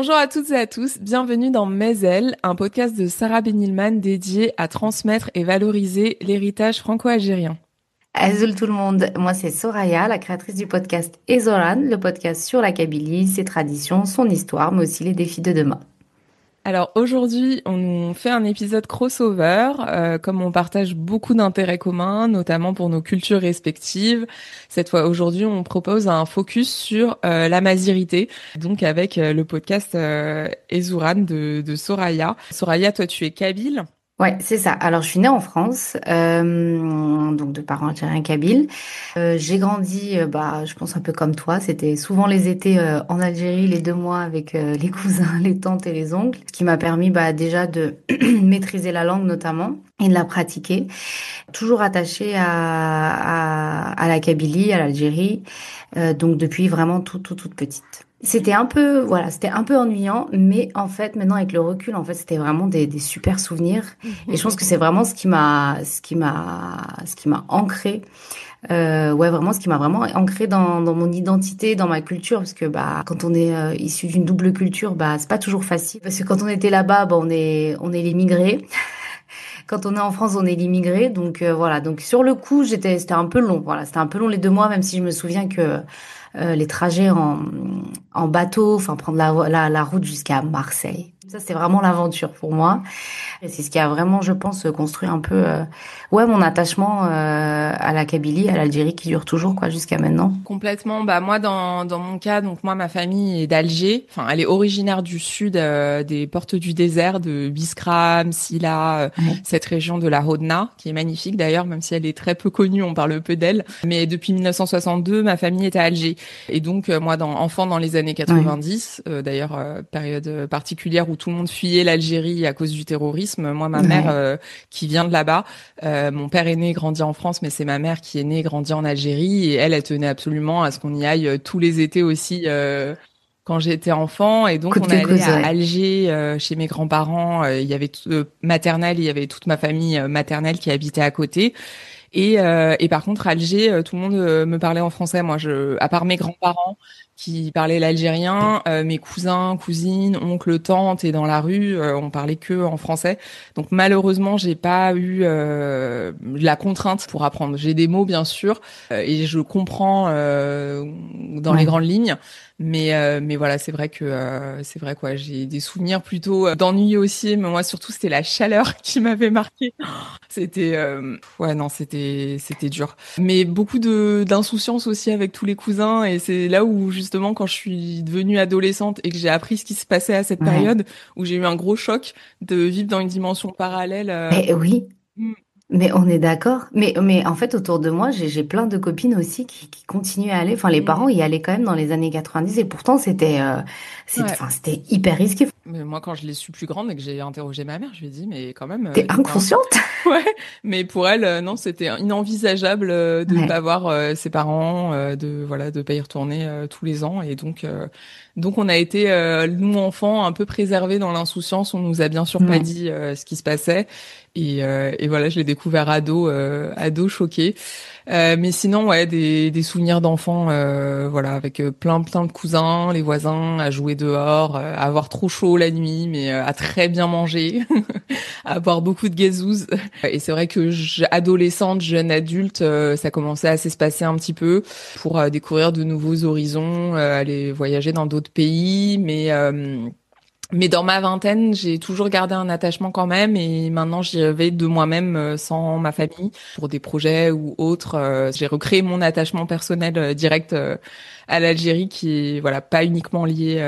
Bonjour à toutes et à tous, bienvenue dans Maisel, un podcast de Sarah Benilman dédié à transmettre et valoriser l'héritage franco-algérien. Azoul tout le monde, moi c'est Soraya, la créatrice du podcast Ezoran, le podcast sur la Kabylie, ses traditions, son histoire, mais aussi les défis de demain. Alors aujourd'hui, on fait un épisode crossover, comme on partage beaucoup d'intérêts communs, notamment pour nos cultures respectives. Cette fois, aujourd'hui, on propose un focus sur la mazirité, donc avec le podcast Ezouran de Soraya. Soraya, toi, tu es kabyle. Ouais, c'est ça. Alors, je suis née en France, donc de parents algériens kabyles. J'ai grandi, je pense un peu comme toi. C'était souvent les étés en Algérie, les 2 mois avec les cousins, les tantes et les oncles, ce qui m'a permis déjà de maîtriser la langue notamment et de la pratiquer. Toujours attachée à la Kabylie, à l'Algérie, donc depuis vraiment toute petite. C'était un peu ennuyant, mais en fait, maintenant avec le recul, en fait, c'était vraiment des super souvenirs. Et je pense que c'est vraiment ce qui m'a ancré. Ouais, vraiment, ce qui m'a vraiment ancré dans mon identité, dans ma culture, parce que quand on est issu d'une double culture, c'est pas toujours facile. Parce que quand on était là-bas, on est l'immigré. Quand on est en France, on est l'immigré. Donc voilà. Donc sur le coup, c'était un peu long. Voilà, c'était un peu long les 2 mois, même si je me souviens que les trajets en bateau, enfin prendre la route jusqu'à Marseille. Ça, c'était vraiment l'aventure pour moi. Et c'est ce qui a vraiment, je pense, construit un peu, ouais, mon attachement à la Kabylie, à l'Algérie, qui dure toujours, quoi, jusqu'à maintenant. Complètement. Bah moi dans mon cas, donc moi ma famille est d'Alger. Enfin, elle est originaire du sud, des portes du désert, de Biskra, Msila, Ouais. cette région de la Hodna, qui est magnifique d'ailleurs, même si elle est très peu connue, on parle peu d'elle. Mais depuis 1962, ma famille est à Alger. Et donc moi, enfant dans les années Ouais. 90, d'ailleurs période particulière où tout le monde fuyait l'Algérie à cause du terrorisme. Moi, ma mère Ouais. qui vient de là-bas, mon père est né, et grandi en France, mais c'est ma mère qui est née, et grandi en Algérie, et elle tenait absolument à ce qu'on y aille tous les étés aussi quand j'étais enfant. Et donc Coûte on est que allé coûte, à ouais. Alger chez mes grands-parents. Il y avait maternelle, il y avait toute ma famille maternelle qui habitait à côté. Et par contre, Alger, tout le monde me parlait en français. Moi, à part mes grands-parents qui parlaient l'algérien, mes cousins, cousines, oncles, tantes, et dans la rue, on parlait que en français. Donc malheureusement, j'ai pas eu la contrainte pour apprendre. J'ai des mots, bien sûr, et je comprends dans les Ouais. grandes lignes. Mais voilà, c'est vrai quoi. J'ai des souvenirs plutôt d'ennui aussi. Mais moi, surtout, c'était la chaleur qui m'avait marqué. C'était ouais non c'était dur, mais beaucoup de d'insouciance aussi avec tous les cousins, et c'est là où justement quand je suis devenue adolescente et que j'ai appris ce qui se passait à cette Ouais. période où j'ai eu un gros choc de vivre dans une dimension parallèle. Mais oui. Mm. Mais on est d'accord. Mais en fait, autour de moi, j'ai plein de copines aussi qui continuent à aller. Enfin, les parents Mm. y allaient quand même dans les années 90 et pourtant, Ouais. enfin, c'était hyper risqué. Mais moi, quand je l'ai su plus grande et que j'ai interrogé ma mère, je lui ai dit, mais quand même, T'es inconsciente? ouais. Mais pour elle, non, c'était inenvisageable de Ouais. pas voir ses parents, de pas y retourner tous les ans. Et donc on a été, nous enfants, un peu préservés dans l'insouciance. On nous a bien sûr pas Ouais. dit ce qui se passait. Et voilà, je l'ai découvert ado choqué. Mais sinon, ouais, des souvenirs d'enfants, voilà, avec plein de cousins, les voisins, à jouer dehors, à avoir trop chaud la nuit, mais à très bien manger, à boire beaucoup de gazouze. Et c'est vrai que adolescente, jeune adulte, ça commençait à s'espacer un petit peu pour découvrir de nouveaux horizons, aller voyager dans d'autres pays, mais dans ma vingtaine, j'ai toujours gardé un attachement quand même, et maintenant j'y vais de moi-même sans ma famille pour des projets ou autres. J'ai recréé mon attachement personnel direct à l'Algérie, qui est voilà pas uniquement lié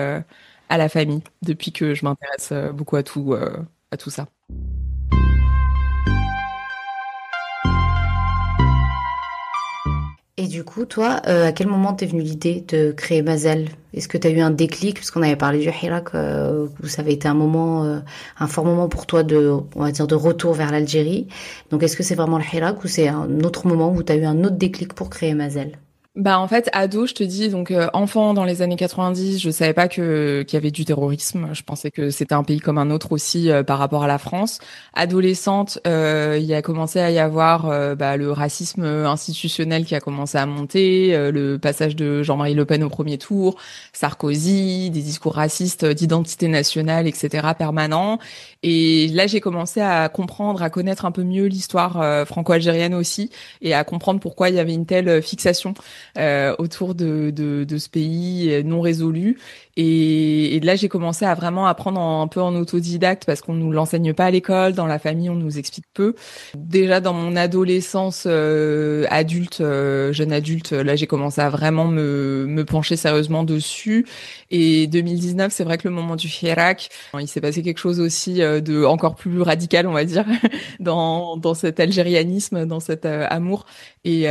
à la famille, depuis que je m'intéresse beaucoup à tout ça. Et du coup, toi, à quel moment t'es venue l'idée de créer Mazel? Est-ce que t'as eu un déclic? Parce qu'on avait parlé du Hirak, où ça avait été un moment, un fort moment pour toi on va dire, de retour vers l'Algérie. Donc, est-ce que c'est vraiment le Hirak ou c'est un autre moment où t'as eu un autre déclic pour créer Mazel? Bah en fait ado je te dis donc enfant dans les années 90 je savais pas que qu'il y avait du terrorisme, je pensais que c'était un pays comme un autre aussi par rapport à la France. Adolescente il y a commencé à y avoir bah, le racisme institutionnel qui a commencé à monter, le passage de Jean-Marie Le Pen au premier tour, Sarkozy, des discours racistes d'identité nationale etc permanents, et là j'ai commencé à comprendre, à connaître un peu mieux l'histoire franco-algérienne aussi, et à comprendre pourquoi il y avait une telle fixation autour de ce pays non résolu. Et là, j'ai commencé à vraiment apprendre un peu en autodidacte parce qu'on nous l'enseigne pas à l'école, dans la famille, on nous explique peu. Déjà dans mon adolescence adulte, jeune adulte, là, j'ai commencé à vraiment me pencher sérieusement dessus. Et 2019, c'est vrai que le moment du Hirak, il s'est passé quelque chose aussi de encore plus radical, on va dire, dans cet algérianisme, dans cet amour. Et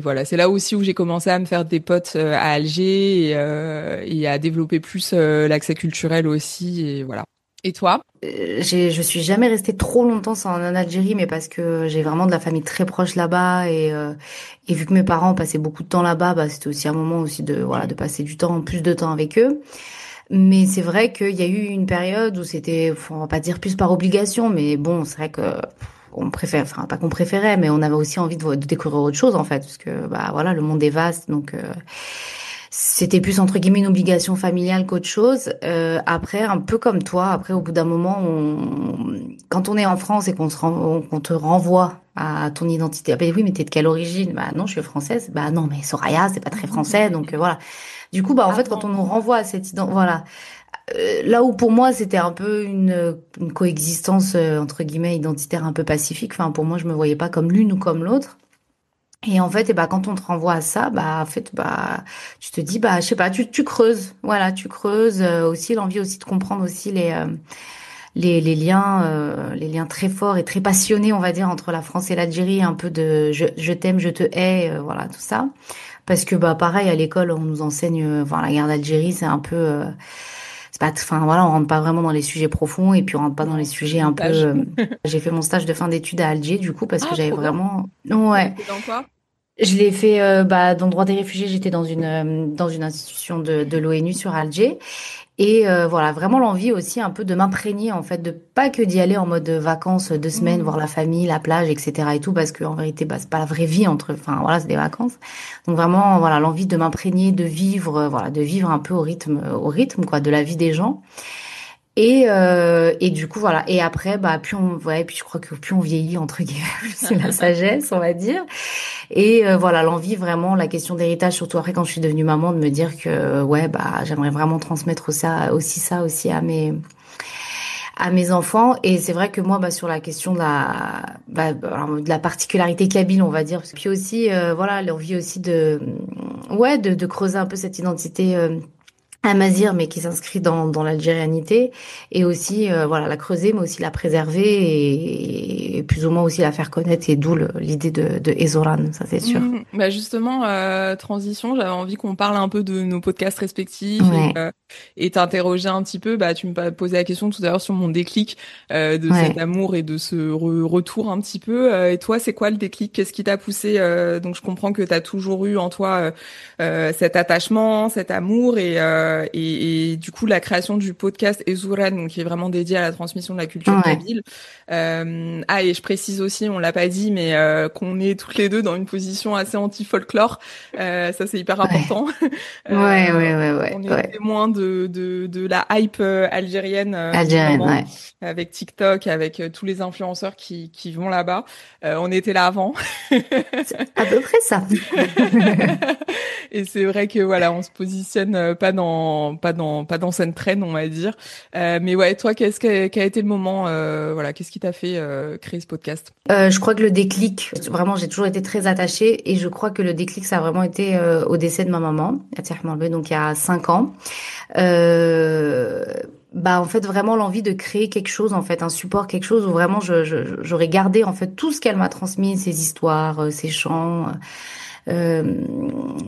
voilà, c'est là aussi où j'ai commencé à me faire des potes à Alger et à développer plus l'accès culturel aussi. Et voilà. Et toi? Je suis jamais restée trop longtemps en Algérie, mais parce que j'ai vraiment de la famille très proche là-bas et vu que mes parents passaient beaucoup de temps là-bas, bah c'était aussi un moment aussi de voilà de passer du temps, plus de temps avec eux. Mais c'est vrai qu'il y a eu une période où c'était, on va pas dire plus par obligation, mais bon, c'est vrai que on préfère, enfin pas qu'on préférait, mais on avait aussi envie de découvrir autre chose en fait, parce que bah voilà, le monde est vaste, donc c'était plus entre guillemets une obligation familiale qu'autre chose. Après, un peu comme toi, après au bout d'un moment, quand on est en France et qu'on te renvoie à ton identité, ah ben oui, mais t'es de quelle origine? Bah non, je suis française. Bah non, mais Soraya, c'est pas très français, donc voilà. Du coup, bah en fait, quand on nous renvoie à cette identité, voilà. Là où pour moi c'était un peu une coexistence entre guillemets identitaire un peu pacifique. Enfin, pour moi, je me voyais pas comme l'une ou comme l'autre. Et en fait, et bah, quand on te renvoie à ça, bah, en fait, bah, tu te dis, bah, je sais pas, tu creuses. Voilà, tu creuses aussi l'envie aussi de comprendre aussi les liens très forts et très passionnés, on va dire, entre la France et l'Algérie, un peu de je t'aime, je te hais, voilà, tout ça. Parce que, bah, pareil, à l'école, on nous enseigne, enfin, la guerre d'Algérie, c'est un peu, c'est pas, enfin, voilà, on rentre pas vraiment dans les sujets profonds et puis on rentre pas dans les Non, c'est sujets des un peu, stages. j'ai fait mon stage de fin d'études à Alger, du coup, parce que Ah, j'avais trop bien. vraiment, T'avais ouais. fait dans quoi? Je l'ai fait bah, dans le droit des réfugiés, j'étais dans une institution de l'ONU sur Alger. Et voilà, vraiment l'envie aussi un peu de m'imprégner, en fait, de pas que d'y aller en mode vacances, 2 semaines, voir Hmm. la famille, la plage, etc. et tout, parce qu'en vérité, bah, c'est pas la vraie vie enfin voilà, c'est des vacances. Donc vraiment, voilà, l'envie de m'imprégner, de vivre, voilà, de vivre un peu au rythme, quoi, de la vie des gens. Et du coup, voilà. Et après, bah, ouais, puis je crois que plus on vieillit, entre guillemets, plus c'est la sagesse, on va dire. Et voilà, l'envie vraiment, la question d'héritage, surtout après quand je suis devenue maman, de me dire que ouais, bah j'aimerais vraiment transmettre ça aussi à mes enfants. Et c'est vrai que moi, bah sur la question alors, de la particularité kabyle, on va dire, puis aussi voilà, l'envie aussi ouais de creuser un peu cette identité. Amazir, mais qui s'inscrit dans l'algérianité, et aussi voilà la creuser, mais aussi la préserver et plus ou moins aussi la faire connaître, et d'où l'idée de Ezoran, ça c'est sûr. Bah justement, transition, j'avais envie qu'on parle un peu de nos podcasts respectifs Ouais, et t'interroger un petit peu. Bah, tu me posais la question tout à l'heure sur mon déclic de cet ouais. amour et de ce retour un petit peu. Et toi, c'est quoi le déclic? Qu'est-ce qui t'a poussé donc je comprends que t'as toujours eu en toi cet attachement, cet amour et du coup la création du podcast Ezouran, donc qui est vraiment dédié à la transmission de la culture Ouais, kabyle. Ah, et je précise aussi, on l'a pas dit, mais qu'on est toutes les deux dans une position assez anti-folklore. Ça, c'est hyper ouais, important. ouais, Euh, ouais, ouais, ouais, on est ouais. témoin de la hype algérienne en ce Algérienne, moment, ouais. avec TikTok, avec tous les influenceurs qui vont là-bas. On était là avant. C'est à peu près ça. Et c'est vrai que voilà, on se positionne pas dans cette traîne, on va dire. Mais ouais, toi, quel a été le moment, voilà, qu'est-ce qui t'a fait créer ce podcast? Je crois que le déclic, vraiment, j'ai toujours été très attachée, et je crois que le déclic, ça a vraiment été au décès de ma maman, donc il y a 5 ans. Euh, Bah en fait vraiment l'envie de créer quelque chose, en fait un support, quelque chose où vraiment j'aurais gardé en fait tout ce qu'elle m'a transmis, ses histoires, ses chants, euh,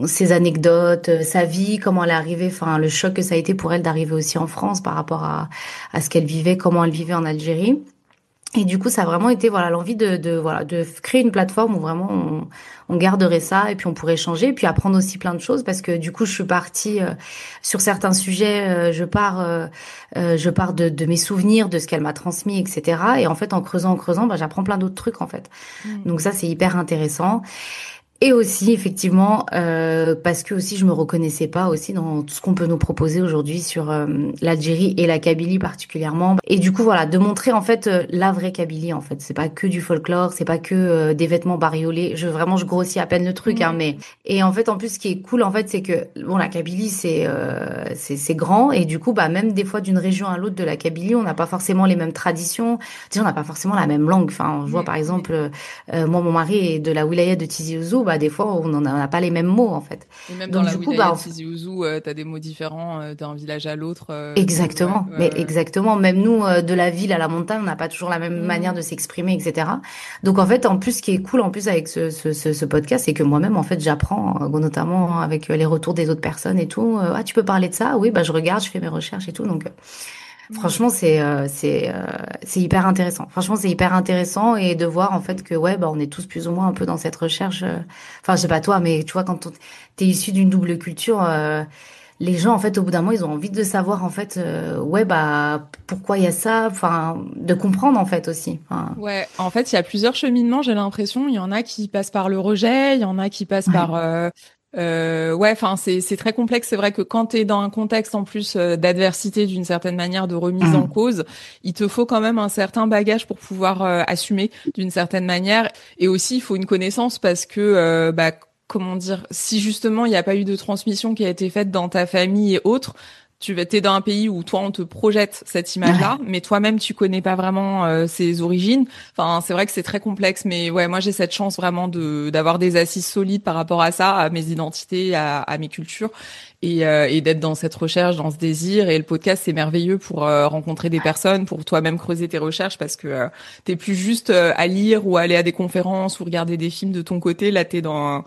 ses anecdotes, sa vie, comment elle est arrivée, enfin le choc que ça a été pour elle d'arriver aussi en France par rapport à ce qu'elle vivait, comment elle vivait en Algérie. Et du coup, ça a vraiment été voilà l'envie voilà de créer une plateforme où vraiment on garderait ça et puis on pourrait échanger et puis apprendre aussi plein de choses parce que du coup, je suis partie sur certains sujets. Je pars de mes souvenirs, de ce qu'elle m'a transmis, etc. Et en fait, en creusant, bah, j'apprends plein d'autres trucs en fait. Mm. Donc ça, c'est hyper intéressant. Et aussi, effectivement, parce que aussi je me reconnaissais pas aussi dans tout ce qu'on peut nous proposer aujourd'hui sur l'Algérie et la Kabylie particulièrement. Et du coup, voilà, de montrer en fait la vraie Kabylie en fait. C'est pas que du folklore, c'est pas que des vêtements bariolés. Je grossis à peine le truc, hein, Mm. mais et en fait, en plus, ce qui est cool en fait, c'est que bon, la Kabylie c'est grand et du coup, bah même des fois d'une région à l'autre de la Kabylie, on n'a pas forcément les mêmes traditions. Déjà, on n'a pas forcément la même langue. Enfin, je vois Mm. par exemple. Moi, mon mari est de la wilaya de Tizi Ouzou, bah, des fois, on n'a pas les mêmes mots, en fait. Et même dans Donc, la du coup, wilaya bah, de Tizi Ouzou, t'as des mots différents d'un village à l'autre. Ouais, exactement, ouais, mais ouais. exactement. Même nous, de la ville à la montagne, on n'a pas toujours la même manière Mm. de s'exprimer, etc. Donc, en fait, en plus, ce qui est cool, en plus, avec ce podcast, c'est que moi-même, en fait, j'apprends, notamment avec les retours des autres personnes et tout. Ah, tu peux parler de ça? Oui, bah, je regarde, je fais mes recherches et tout. Donc, Mm. franchement, c'est hyper intéressant. Franchement, c'est hyper intéressant et de voir en fait que ouais, bah on est tous plus ou moins un peu dans cette recherche. Enfin, je sais pas toi, mais tu vois quand t'es issu d'une double culture, les gens en fait au bout d'un moment ils ont envie de savoir en fait ouais bah pourquoi il y a ça. Enfin, de comprendre en fait aussi. Enfin, Ouais, en fait, il y a plusieurs cheminements, j'ai l'impression. Il y en a qui passent par le rejet, il y en a qui passent ouais. par... ouais, enfin, c'est très complexe. C'est vrai que quand tu es dans un contexte en plus d'adversité, d'une certaine manière, de remise en Hum, cause, il te faut quand même un certain bagage pour pouvoir assumer d'une certaine manière. Et aussi, il faut une connaissance parce que, bah, comment dire, si justement il n'y a pas eu de transmission qui a été faite dans ta famille et autres, t'es dans un pays où toi on te projette cette image-là, ouais. mais toi-même tu connais pas vraiment ses origines. Enfin, c'est vrai que c'est très complexe, mais ouais, moi j'ai cette chance vraiment de d'avoir des assises solides par rapport à ça, à mes identités, à mes cultures, et d'être dans cette recherche, dans ce désir. Et le podcast c'est merveilleux pour rencontrer des personnes, pour toi-même creuser tes recherches, parce que t'es plus juste à lire ou à aller à des conférences ou regarder des films de ton côté. Là, t'es dans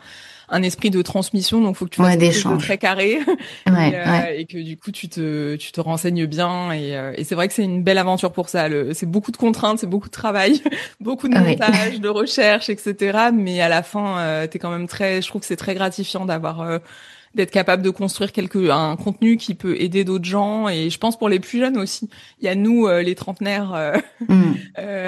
un esprit de transmission, donc faut que tu Ouais, fasses quelque chose de d'échange. très carré Ouais, ouais. et que du coup tu te renseignes bien et c'est vrai que c'est une belle aventure pour ça. C'est beaucoup de contraintes, c'est beaucoup de travail, beaucoup de Ouais. montage, de recherche, etc. Mais à la fin, t'es quand même très, je trouve que c'est très gratifiant d'avoir d'être capable de construire un contenu qui peut aider d'autres gens. Et je pense pour les plus jeunes aussi. Il y a nous, les trentenaires Hum,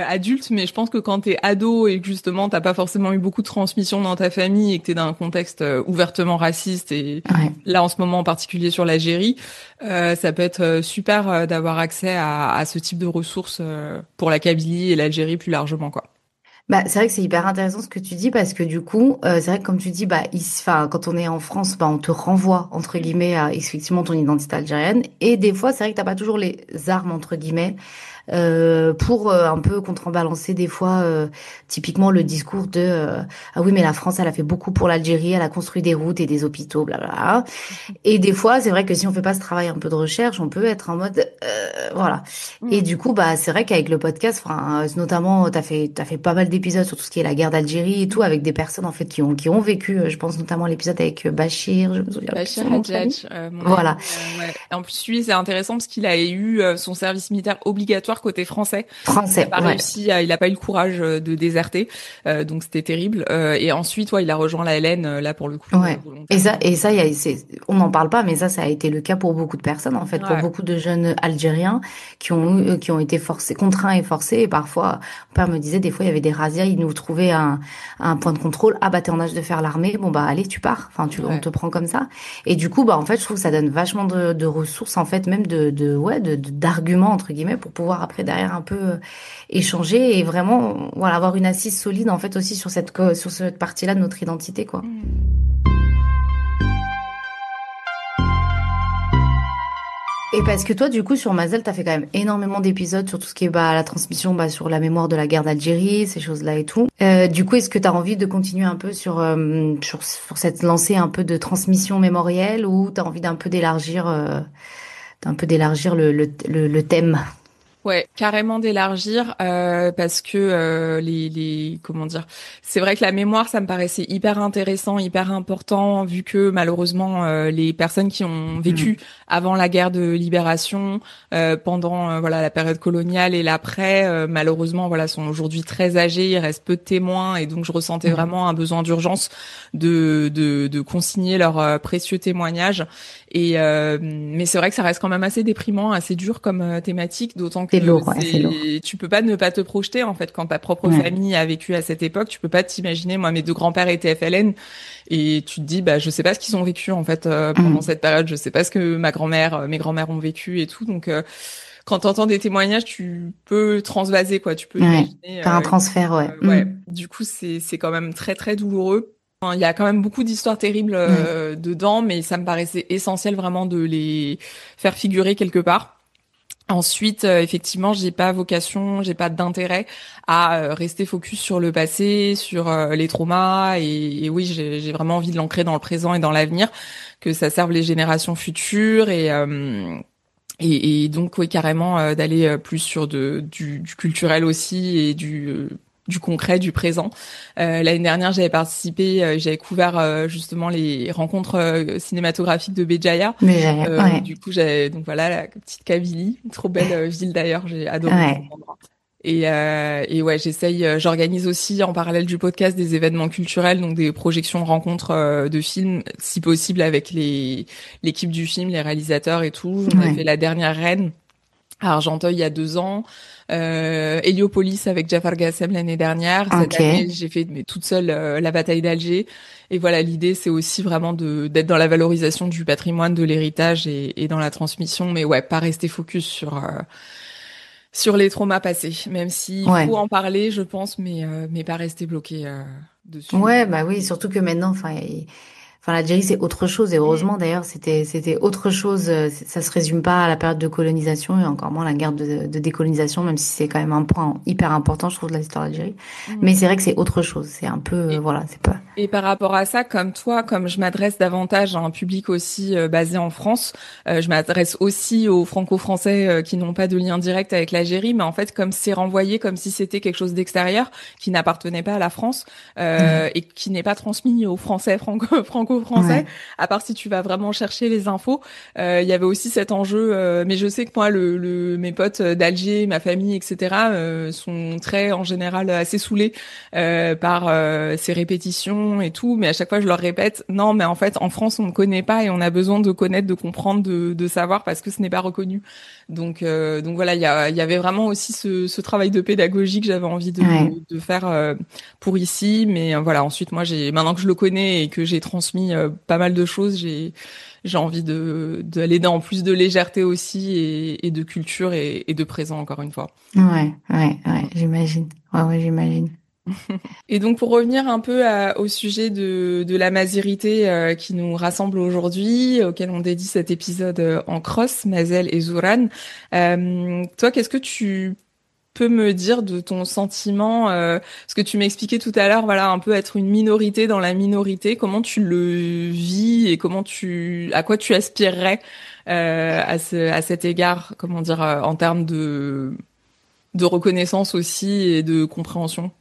adultes, mais je pense que quand t'es ado et que justement t'as pas forcément eu beaucoup de transmission dans ta famille et que t'es dans un contexte ouvertement raciste, et ouais. là en ce moment en particulier sur l'Algérie, ça peut être super d'avoir accès à ce type de ressources pour la Kabylie et l'Algérie plus largement, quoi. Bah, c'est vrai que c'est hyper intéressant ce que tu dis parce que du coup, c'est vrai que comme tu dis, bah, enfin, quand on est en France, bah, on te renvoie entre guillemets à effectivement ton identité algérienne et des fois, c'est vrai que t'as pas toujours les armes entre guillemets pour un peu contrebalancer des fois typiquement le discours de ah oui mais la France elle a fait beaucoup pour l'Algérie, elle a construit des routes et des hôpitaux, blablabla. Et des fois, c'est vrai que si on fait pas ce travail un peu de recherche, on peut être en mode voilà. Et Mm. du coup, bah c'est vrai qu'avec le podcast, enfin, notamment, t'as fait pas mal d'épisodes sur tout ce qui est la guerre d'Algérie et tout, avec des personnes en fait qui ont vécu. Je pense notamment à l'épisode avec Bachir, je me souviens plus Bachir son nom de famille. Hadjadj, mon Voilà. ami, ouais. Et en plus, lui, c'est intéressant parce qu'il a eu son service militaire obligatoire côté français. Il a Français, pas ouais. réussi il a pas eu le courage de déserter, donc c'était terrible. Et ensuite, ouais, il a rejoint la LN là pour le coup Ouais. volontairement. Ça, on n'en parle pas, mais ça a été le cas pour beaucoup de personnes, en fait, pour Ouais. beaucoup de jeunes Algériens qui ont été forcés, contraints et forcés. Et parfois, mon père me disait, des fois, il y avait des razzias, ils nous trouvaient un point de contrôle. Ah, bah, t'es en âge de faire l'armée. Bon, bah, allez, tu pars. Enfin, on Ouais. te prend comme ça. Et du coup, bah, en fait, je trouve que ça donne vachement de ressources, en fait, même ouais, d'arguments, entre guillemets, pour pouvoir après, derrière, un peu échanger et vraiment, voilà, avoir une assise solide, en fait, aussi sur cette partie-là de notre identité, quoi. Mm. Et parce que toi, du coup, sur Mazel, t'as fait quand même énormément d'épisodes sur tout ce qui est bah, la transmission bah, sur la mémoire de la guerre d'Algérie, ces choses-là et tout. Du coup, est-ce que t'as envie de continuer un peu sur cette lancée un peu de transmission mémorielle ou t'as envie d'un peu d'élargir le thème? Ouais, carrément d'élargir parce que les comment dire, c'est vrai que la mémoire ça me paraissait hyper intéressant, hyper important vu que malheureusement les personnes qui ont vécu Mm. avant la guerre de libération, pendant voilà la période coloniale et l'après, malheureusement voilà sont aujourd'hui très âgées, il reste peu de témoins et donc je ressentais Mm. vraiment un besoin d'urgence de consigner leurs précieux témoignages. Et mais c'est vrai que ça reste quand même assez déprimant, assez dur comme thématique, d'autant C'est que lourd, ouais, c'est lourd. tu peux pas ne pas te projeter en fait quand ta propre Ouais. famille a vécu à cette époque, tu peux pas t'imaginer. Moi, mes deux grands-pères étaient FLN et tu te dis bah je sais pas ce qu'ils ont vécu en fait pendant Mm. cette période, je sais pas ce que ma grand-mère, mes grands-mères ont vécu et tout. Donc quand t'entends des témoignages, tu peux transvaser quoi, tu peux Ouais. imaginer. Faire un transfert, ouais. Ouais, Mm. du coup c'est quand même très très douloureux. Enfin, il y a quand même beaucoup d'histoires terribles Ouais. dedans, mais ça me paraissait essentiel vraiment de les faire figurer quelque part. Ensuite, effectivement, j'ai pas d'intérêt à rester focus sur le passé, sur les traumas, et oui, j'ai vraiment envie de l'ancrer dans le présent et dans l'avenir, que ça serve les générations futures et donc oui carrément d'aller plus sur du culturel aussi et du concret, du présent. L'année dernière, j'avais participé, j'avais couvert justement les rencontres cinématographiques de Béjaïa. Mais ouais. Du coup, j'avais donc voilà la petite Kabylie, trop belle ville d'ailleurs, j'ai adoré cet Ouais. endroit. Et ouais, j'organise aussi en parallèle du podcast des événements culturels, donc des projections, rencontres de films, si possible avec l'équipe du film, les réalisateurs et tout. J'en avais Ouais. fait la dernière Reine à Argenteuil il y a 2 ans, Héliopolis avec Jafar Gassem l'année dernière. Cette année, Ok. j'ai fait mais toute seule la bataille d'Alger. Et voilà, l'idée c'est aussi vraiment de d'être dans la valorisation du patrimoine, de l'héritage et dans la transmission, mais ouais, pas rester focus sur les traumas passés, même s'il Ouais. faut en parler, je pense, mais pas rester bloqué dessus. Ouais, bah oui, surtout que maintenant, enfin, l'Algérie, c'est autre chose. Et Mm. heureusement, d'ailleurs, c'était autre chose. Ça se résume pas à la période de colonisation et encore moins la guerre de décolonisation, même si c'est quand même un point hyper important, je trouve, de l'histoire d'Algérie. Mm. Mais c'est vrai que c'est autre chose. C'est un peu, voilà, c'est pas. Et par rapport à ça, comme toi, comme je m'adresse davantage à un public aussi basé en France, je m'adresse aussi aux franco-français qui n'ont pas de lien direct avec l'Algérie, mais en fait, comme c'est renvoyé comme si c'était quelque chose d'extérieur, qui n'appartenait pas à la France Ouais, et qui n'est pas transmis aux Français franco-français, ouais, à part si tu vas vraiment chercher les infos. Il y avait aussi cet enjeu, mais je sais que moi, mes potes d'Alger, ma famille, etc., sont très, en général, assez saoulés par ces répétitions et tout, mais à chaque fois je leur répète non, mais en fait en France on ne connaît pas et on a besoin de connaître, de comprendre, de savoir parce que ce n'est pas reconnu. Donc voilà, il y avait vraiment aussi ce travail de pédagogie que j'avais envie ouais, de faire pour ici, mais voilà ensuite moi j'ai maintenant que je le connais et que j'ai transmis pas mal de choses, j'ai envie de d'aller dans plus de légèreté aussi et de culture et de présent encore une fois. ouais, j'imagine. Ouais, ouais, j'imagine. Et donc pour revenir un peu au sujet de la mazérité qui nous rassemble aujourd'hui, auquel on dédie cet épisode en cross, Mazel et Zouran, toi, qu'est-ce que tu peux me dire de ton sentiment, parce que tu m'expliquais tout à l'heure, voilà, un peu être une minorité dans la minorité, comment tu le vis et à quoi tu aspirerais à cet égard, comment dire, en termes de reconnaissance aussi et de compréhension.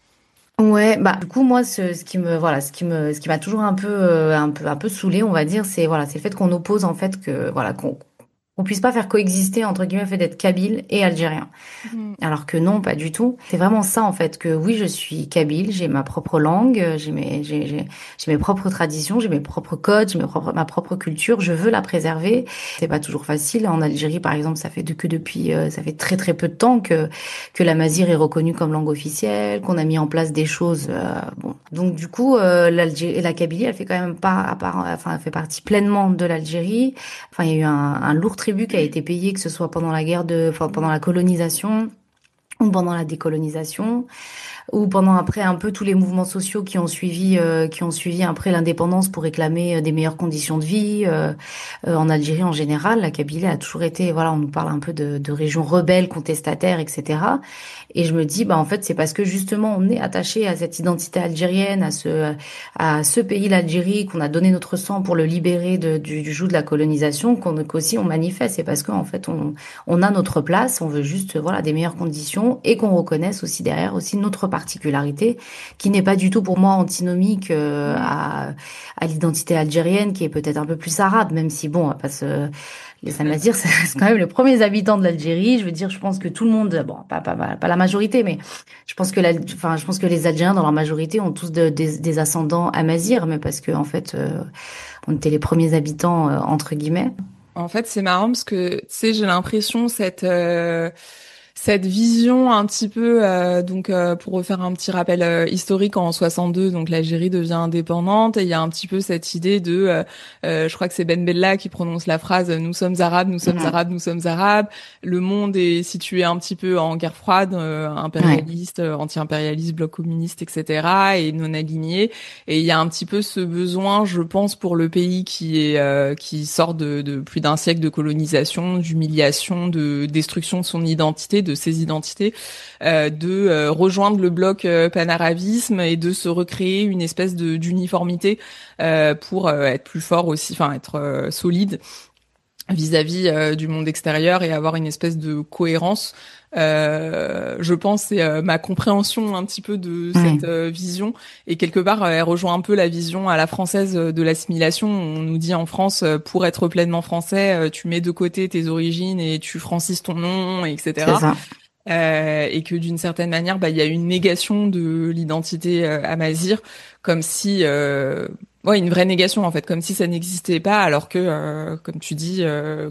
Ouais, bah du coup moi ce qui me voilà ce qui m'a toujours un peu saoulée on va dire c'est voilà c'est le fait qu'on oppose en fait que voilà qu'on puisse pas faire coexister entre guillemets le fait d'être kabyle et algérien. Mhm. Alors que non, pas du tout. C'est vraiment ça en fait, que oui, je suis kabyle, j'ai ma propre langue, j'ai mes propres traditions, j'ai mes propres codes, ma propre culture, je veux la préserver. C'est pas toujours facile. En Algérie, par exemple, que depuis, ça fait très très peu de temps que la mazir est reconnue comme langue officielle, qu'on a mis en place des choses. Bon. Donc du coup, la Kabylie, elle fait quand même pas, enfin, elle fait partie pleinement de l'Algérie. Enfin, il y a eu un lourd tribut qui a été payé, que ce soit pendant la guerre enfin, pendant la colonisation ou pendant la décolonisation, ou pendant après un peu tous les mouvements sociaux qui ont suivi après l'indépendance pour réclamer des meilleures conditions de vie en Algérie en général. La Kabylie a toujours été, voilà, on nous parle un peu de régions rebelles, contestataires, etc. Et je me dis, bah en fait, c'est parce que justement on est attaché à cette identité algérienne, à ce pays, l'Algérie, qu'on a donné notre sang pour le libérer du joug de la colonisation, qu'aussi on manifeste. C'est parce qu'en fait on a notre place, on veut juste voilà des meilleures conditions et qu'on reconnaisse aussi derrière aussi notre particularité, qui n'est pas du tout pour moi antinomique à l'identité algérienne, qui est peut-être un peu plus arabe, même si bon, on va pas se les Amazirs, c'est quand même les premiers habitants de l'Algérie. Je veux dire, je pense que tout le monde, bon, pas la majorité, mais je pense que je pense que les Algériens, dans leur majorité, ont tous des ascendants Amazirs, mais parce que, en fait, on était les premiers habitants, entre guillemets. En fait, c'est marrant parce que, tu sais, j'ai l'impression cette vision un petit peu, pour refaire un petit rappel historique, en 62, donc l'Algérie devient indépendante et il y a un petit peu cette idée je crois que c'est Ben Bella qui prononce la phrase «Nous sommes arabes, nous sommes Mhm. arabes, nous sommes arabes». Le monde est situé un petit peu en guerre froide, Ouais, impérialiste, anti-impérialiste, bloc communiste, etc. et non aligné. Et il y a un petit peu ce besoin, je pense, pour le pays qui sort de plus d'un siècle de colonisation, d'humiliation, de destruction de son identité, de ses identités, de rejoindre le bloc panarabisme et de se recréer une espèce de d'uniformité pour être plus fort aussi, enfin être solide vis-à-vis du monde extérieur et avoir une espèce de cohérence. Je pense c'est ma compréhension un petit peu de ouais, cette vision, et quelque part elle rejoint un peu la vision à la française de l'assimilation. On nous dit en France, pour être pleinement français, tu mets de côté tes origines et tu francises ton nom, c'est etc. ça. Et que d'une certaine manière, bah, il y a une négation de l'identité amazigh, comme si, ouais, une vraie négation en fait, comme si ça n'existait pas, alors que, comme tu dis,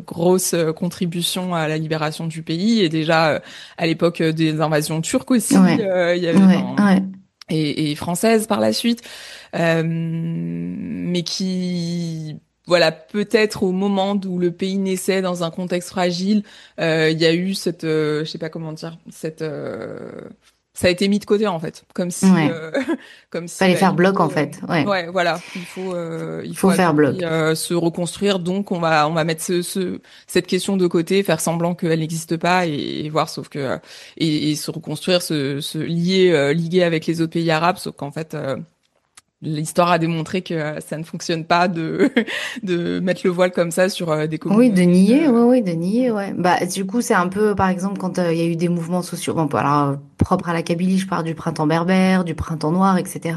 grosse contribution à la libération du pays, et déjà à l'époque des invasions turques aussi, Ouais, il y avait, ouais, enfin, ouais, et françaises par la suite, mais qui, voilà, peut-être au moment où le pays naissait dans un contexte fragile, il y a eu je sais pas comment dire, ça a été mis de côté en fait, comme si, ouais. comme si, Fallait bah, faire bloc, en fait. Ouais, ouais, voilà, il faut faut à tout faire prix bloc. se reconstruire, donc on va mettre cette question de côté, faire semblant qu'elle n'existe pas, et voir, sauf que, et se reconstruire, se lier, liguer avec les autres pays arabes, sauf qu'en fait, l'histoire a démontré que ça ne fonctionne pas de de mettre le voile comme ça sur des Oui, de communautés. nier, oui, oui, de nier, ouais. Bah, du coup, c'est un peu, par exemple, quand il y a eu des mouvements sociaux, bon, bah, alors, propres à la Kabylie, je parle du printemps berbère, du printemps noir, etc.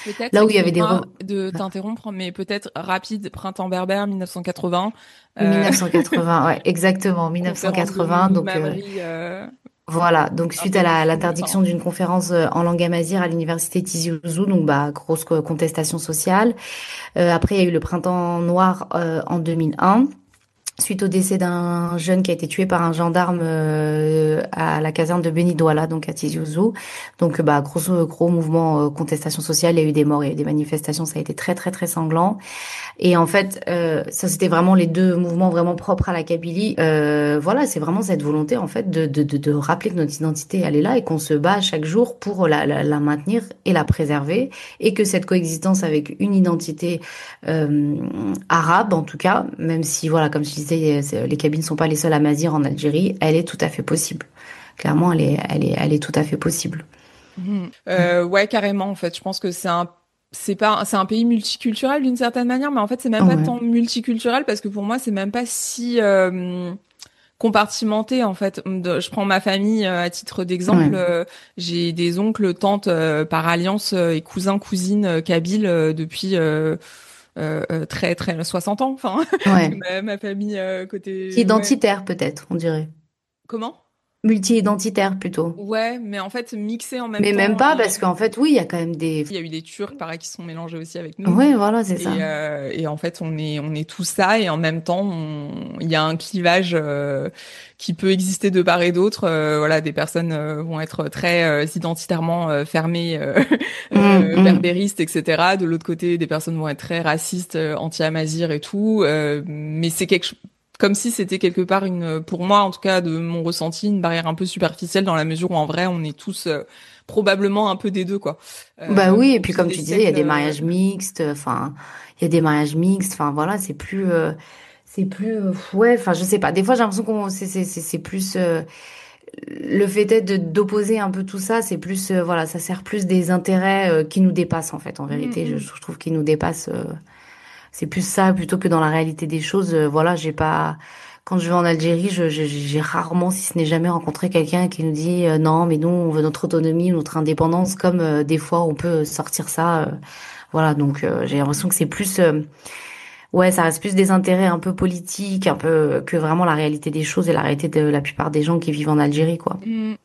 Peut-être, Là où il y avait des... excuse-moi de t'interrompre, mais peut-être rapide, printemps berbère 1980, euh, 1980, ouais, exactement, conférence de 1980. Mouloud Donc, Mamri, voilà, donc un suite peu à diffus, l'interdiction enfin. d'une conférence en langue amazigh à l'université Tizi Ouzou, donc bah grosse contestation sociale. Après, il y a eu le printemps noir en 2001, suite au décès d'un jeune qui a été tué par un gendarme à la caserne de Beni Douala, donc à Tizi Ouzou. Donc bah gros mouvement contestation sociale, il y a eu des morts, il y a eu des manifestations, ça a été très très très sanglant. Et en fait, ça c'était vraiment les deux mouvements vraiment propres à la Kabylie. Voilà, c'est vraiment cette volonté en fait de rappeler que notre identité elle est là et qu'on se bat chaque jour pour la maintenir et la préserver, et que cette coexistence avec une identité euh, arabe en tout cas, même si voilà, comme je disais, les Kabyles ne sont pas les seuls Amazirs en Algérie, elle est tout à fait possible. Clairement, elle est tout à fait possible. Mhm. Ouais, carrément, en fait. Je pense que c'est un pays multiculturel d'une certaine manière, mais en fait, c'est même pas Ouais, tant multiculturel, parce que pour moi, c'est même pas si compartimenté, en fait. Je prends ma famille à titre d'exemple. ouais, J'ai des oncles, tantes par alliance, et cousins, cousines kabyles depuis très, très 60 ans. Enfin, ouais. ma famille côté, ouais. Identitaire peut-être, on dirait. Comment? Multi-identitaire plutôt. Ouais, mais en fait, mixé en même Mais même temps. pas, parce qu'en fait, oui, il y a quand même des... Il y a eu des Turcs, pareil, qui sont mélangés aussi avec nous. Ouais, voilà, c'est ça. Et en fait, on est tout ça, et en même temps, il y a un clivage qui peut exister de part et d'autre. Voilà, des personnes vont être très identitairement fermées, Hum. berbéristes, etc. De l'autre côté, des personnes vont être très racistes, anti-amazigh et tout. Mais c'est comme si c'était quelque part pour moi en tout cas de mon ressenti, une barrière un peu superficielle dans la mesure où en vrai on est tous probablement un peu des deux quoi. Bah Même oui, et au puis fil comme des tu disais, il y a siècles. des mariages mixtes, enfin, il y a des mariages mixtes, enfin voilà, c'est plus, ouais, enfin je sais pas. Des fois j'ai l'impression qu'on, c'est plus, le fait est de d'opposer un peu tout ça, c'est plus, voilà, ça sert plus des intérêts qui nous dépassent en fait. En Mm, vérité, mm. je trouve qu'ils nous dépassent. C'est plus ça plutôt que dans la réalité des choses. Voilà, j'ai pas. Quand je vais en Algérie, j'ai rarement, si ce n'est jamais, rencontré quelqu'un qui nous dit non, mais nous, on veut notre autonomie, notre indépendance, comme des fois on peut sortir ça. Voilà, donc j'ai l'impression que c'est plus, ouais, ça reste plus des intérêts un peu politiques, un peu que vraiment la réalité des choses et la réalité de la plupart des gens qui vivent en Algérie, quoi.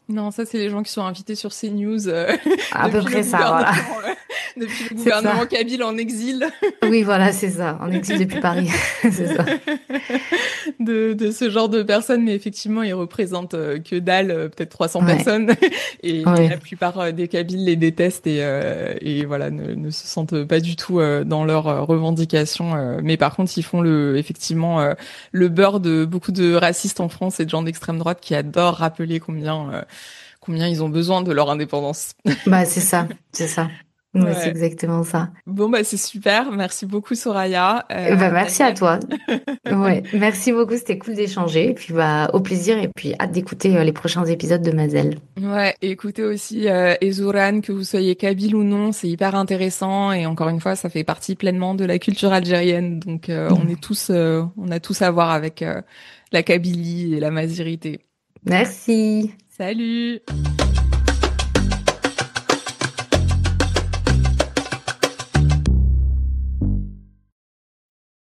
Non, ça c'est les gens qui sont invités sur CNews À peu depuis le près ça, voilà, gouvernement, depuis le c'est gouvernement ça. kabyle en exil. Oui, voilà, c'est ça. En exil depuis Paris, c'est ça. De ce genre de personnes, mais effectivement, ils représentent que dalle, peut-être 300 Ouais, personnes, et la ouais. plupart des Kabyles les détestent et voilà, ne se sentent pas du tout dans leurs revendications. Mais par contre, ils font effectivement le beurre de beaucoup de racistes en France et de gens d'extrême droite qui adorent rappeler combien ils ont besoin de leur indépendance. Bah, c'est ça, c'est ça. Ouais, c'est Ouais. exactement ça. Bon, bah, c'est super. Merci beaucoup, Soraya. Bah, merci à Daniel. toi. Ouais, merci beaucoup, c'était cool d'échanger. Et puis, bah, au plaisir et puis hâte d'écouter les prochains épisodes de Mazel. Ouais, et écoutez aussi Ezouran, que vous soyez kabyle ou non, c'est hyper intéressant et encore une fois, ça fait partie pleinement de la culture algérienne. Donc on a tous à voir avec la Kabylie et la Mazirité. Merci. Salut!